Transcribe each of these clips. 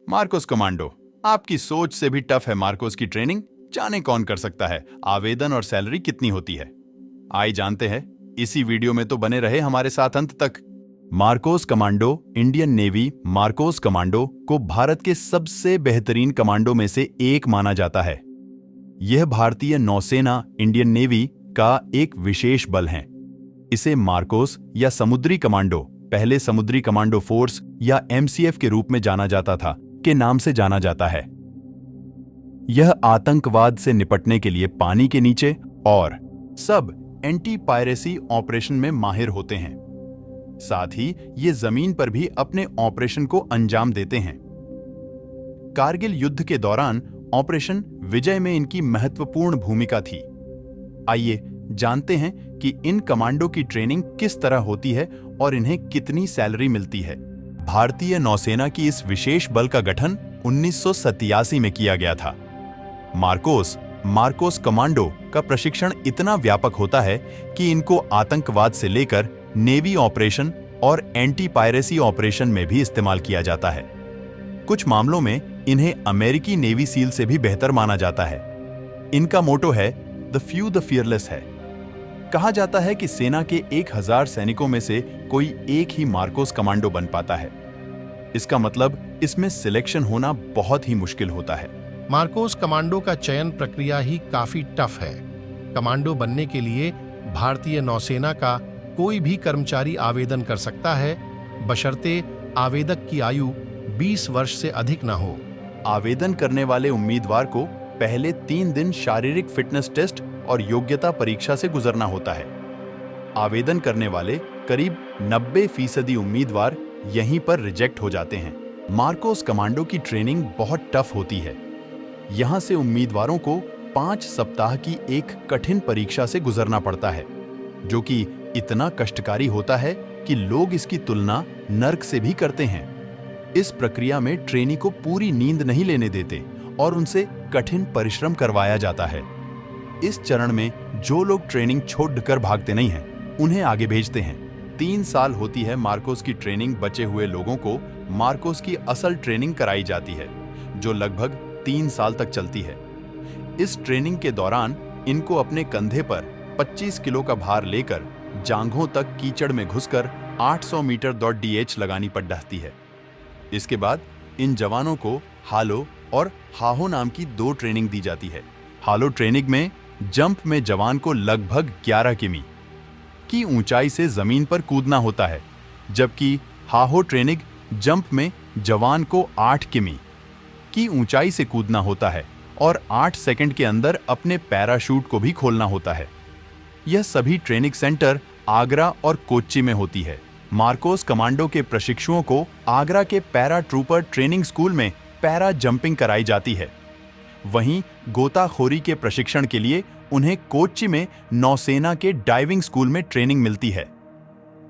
Marcos commando, आपकी सोच से भी टफ है मार्कोस की ट्रेनिंग। जाने कौन कर सकता है, आवेदन और सैलरी कितनी होती है, आइए जानते हैं। इसी वीडियो में तो बने रहे हमारे साथ अंत तक। Marcos commando Indian navy Marcos commando को भारत के सबसे बेहतरीन कमांडो में से एक माना जाता है। यह भारतीय नौसेना इंडियन नेवी का एक विशेष बल है। इसे मार्कोस या समुद्री कमांडो, पहले समुद्री कमांडो फोर्स या एमसीएफ के रूप में जाना जाता था, के नाम से जाना जाता है। यह आतंकवाद से निपटने के लिए पानी के नीचे और सब एंटी पायरेसी ऑपरेशन में माहिर होते हैं। साथ ही ये जमीन पर भी अपने ऑपरेशन को अंजाम देते हैं। कारगिल युद्ध के दौरान ऑपरेशन विजय में इनकी महत्वपूर्ण भूमिका थी। आइए जानते हैं कि इन कमांडो की ट्रेनिंग किस तरह होती है और इन्हें कितनी सैलरी मिलती है। भारतीय नौसेना की इस विशेष बल का गठन 1987 में किया गया था। मार्कोस कमांडो का प्रशिक्षण इतना व्यापक होता है कि इनको आतंकवाद से लेकर नेवी ऑपरेशन और एंटी पायरेसी ऑपरेशन में भी इस्तेमाल किया जाता है। कुछ मामलों में इन्हें अमेरिकी नेवी सील से भी बेहतर माना जाता है। इनका मोटो है द फ्यू द फियरलेस है। कहा जाता है कि सेना के 1000 सैनिकों में से कोई एक ही मार्कोस कमांडो बन पाता है। इसका मतलब इसमें सिलेक्शन होना बहुत ही मुश्किल होता है। मार्कोस कमांडो का चयन प्रक्रिया ही काफी टफ है। कमांडो बनने के लिए भारतीय नौसेना का कोई भी कर्मचारी आवेदन कर सकता है, बशर्ते आवेदक की आयु 20 वर्ष से अधिक न हो। आवेदन करने वाले उम्मीदवार को पहले 3 दिन शारीरिक फिटनेस टेस्ट और योग्यता परीक्षा से गुजरना होता है। आवेदन करने वाले करीब 90% उम्मीदवार यहीं पर रिजेक्ट हो जाते हैं। मार्कोस कमांडो की ट्रेनिंग बहुत टफ होती है। यहां से उम्मीदवारों को 5 सप्ताह की एक कठिन परीक्षा से गुजरना पड़ता है, जो कि इतना कष्टकारी होता है कि लोग इसकी तुलना नर्क से भी करते हैं। इस प्रक्रिया में ट्रेनी को पूरी नींद नहीं लेने देते और उनसे कठिन परिश्रम करवाया जाता है। इस चरण में जो लोग ट्रेनिंग छोड़कर भागते नहीं हैं, उन्हें आगे भेजते हैं। 3 साल होती है मार्कोस की ट्रेनिंग। बचे हुए लोगों को मार्कोस की असल ट्रेनिंग कराई जाती है, जो लगभग 3 साल तक चलती है। इस ट्रेनिंग के दौरान इनको अपने कंधे पर 25 किलो का भार लेकर जांघों तक कीचड़ में घुसकर 800 मीटर दौड़ डीएच लगानी पड़ती है। इसके बाद इन जवानों को हालो और हाहो नाम की 2 ट्रेनिंग दी जाती है। हालो ट्रेनिंग में जंप में जवान को लगभग 11 किमी की ऊंचाई से जमीन पर कूदना होता है, जबकि हाहो ट्रेनिंग जंप में जवान को 8 किमी की ऊंचाई से कूदना होता है और 8 सेकंड के अंदर अपने पैराशूट को भी खोलना होता है। यह सभी ट्रेनिंग सेंटर आगरा और कोच्चि में होती है। मार्कोस कमांडो के प्रशिक्षुओं को आगरा के पैरा ट्रूपर ट्रेनिंग स्कूल में पैरा जंपिंग कराई जाती है। वहीं गोताखोरी के प्रशिक्षण के लिए उन्हें कोच्चि में नौसेना के डाइविंग स्कूल में ट्रेनिंग मिलती है।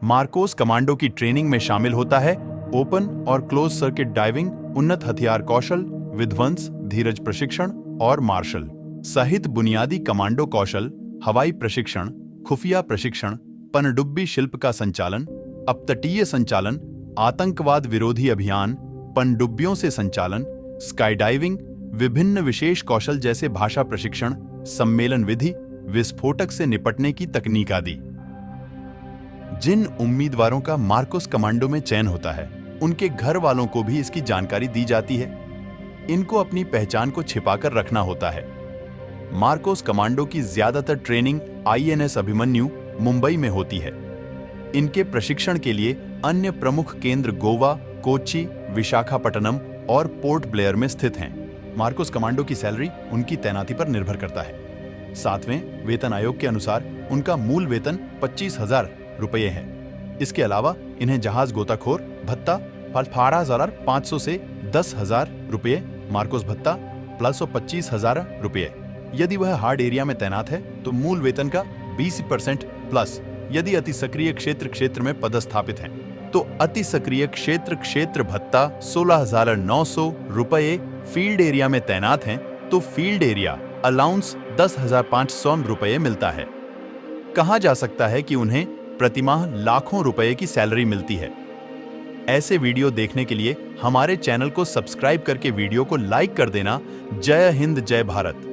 मार्कोस कमांडो की ट्रेनिंग में शामिल होता है ओपन और क्लोज सर्किट डाइविंग, उन्नत हथियार कौशल, विध्वंस, धीरज प्रशिक्षण और मार्शल सहित बुनियादी कमांडो कौशल, हवाई प्रशिक्षण, खुफिया प्रशिक्षण, पनडुब्बी शिल्प का संचालन, अपतटीय संचालन, आतंकवाद विरोधी अभियान, पनडुब्बियों से संचालन, स्काई डाइविंग, विभिन्न विशेष कौशल जैसे भाषा प्रशिक्षण, सम्मेलन विधि, विस्फोटक से निपटने की तकनीक आदि। जिन उम्मीदवारों का मार्कोस कमांडो में चयन होता है, उनके घर वालों को भी इसकी जानकारी दी जाती है। इनको अपनी पहचान को छिपाकर रखना होता है। मार्कोस कमांडो की ज्यादातर ट्रेनिंग आईएनएस अभिमन्यु मुंबई में होती है। इनके प्रशिक्षण के लिए अन्य प्रमुख केंद्र गोवा, कोच्चि, विशाखापट्टनम और पोर्ट ब्लेयर में स्थित हैं। मार्कोस कमांडो की सैलरी उनकी तैनाती पर निर्भर करता है। 7वें वेतन आयोग के अनुसार उनका मूल वेतन 25,000 रुपये है। इसके अलावा इन्हें जहाज गोताखोर भत्ता 18,500 से 10,000 रुपये, मार्कोस भत्ता प्लस 25,000 रुपये। यदि वह हार्ड एरिया में तैनात है तो मूल वेतन का 20% प्लस। यदि अति सक्रिय क्षेत्र में पदस्थापित हैं तो अति सक्रिय क्षेत्र भत्ता 16,900 रुपये। फील्ड एरिया में तैनात हैं तो फील्ड एरिया अलाउंस 10,500 रुपये मिलता है। कहा जा सकता है कि उन्हें प्रतिमाह लाखों रुपए की सैलरी मिलती है। ऐसे वीडियो देखने के लिए हमारे चैनल को सब्सक्राइब करके वीडियो को लाइक कर देना। जय हिंद, जय भारत।